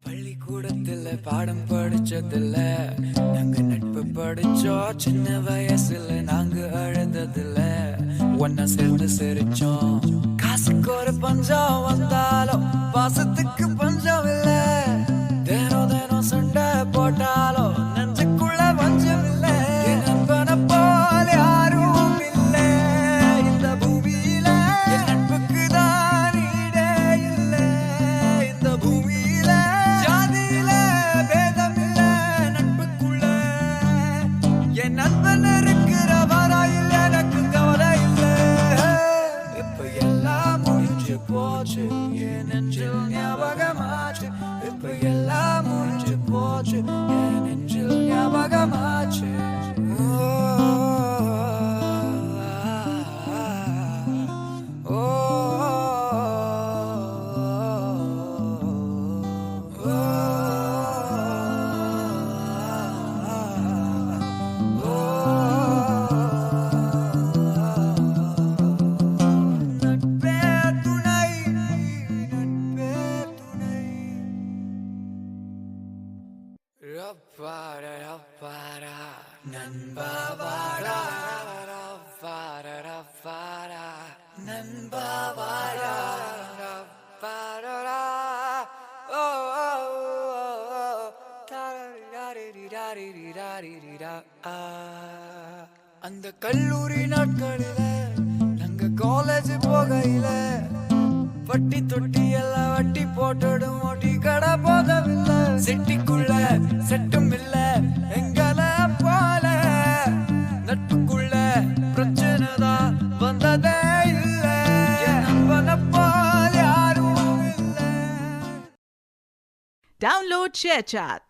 பள்ளிக்கூடத்துல பாடம் படிச்சதில்ல, நாங்க நட்பு படிச்சோம். சின்ன வயசுல நாங்க அழுததில்ல, ஒன்னா சேர்ந்து சிரிச்சோம். காசுக்கு ஒரு பஞ்சம் வந்தாலும் பாசத்துக்கு பஞ்சம் இல்ல. தினம் தினம் சண்டை போட்டாலும் நெஞ்சுக்குள்ள பஞ்சம் இல்ல. என் நண்பனை போல யாரும் இல்ல இந்த பூமியில. என் நட்புக்கு தான் ஈடே இல்ல இந்த பூமியில. ஜாதியில பேதம் இல்ல நட்புக்குள்ள. என் நண்பன் இருக்கிற வரையில் எனக்கு கவலை இல்ல. இப்ப எல்லாம் முடிஞ்சு போச்சு, என் நெஞ்சில் ஞாபகமாச்சு. இப்ப எல்லாம் முடிஞ்சு போச்சு, என் நெஞ்சில் ஞாபகமாச்சு. அந்த கல்லூரி நாட்களில நாங்க காலேஜ் போகையில வட்டி தொட்டி எல்லாம் வட்டி போட்டுடும். ஓட்டி கடை போதவில்லை, செட்டிக்குள்ள செட்டும் இல்ல எங்கள போல. நட்புக்குள்ள பிரச்சனை தான் வந்ததே இல்ல. நண்பனை போல யாரும் இல்ல. Download ShareChat.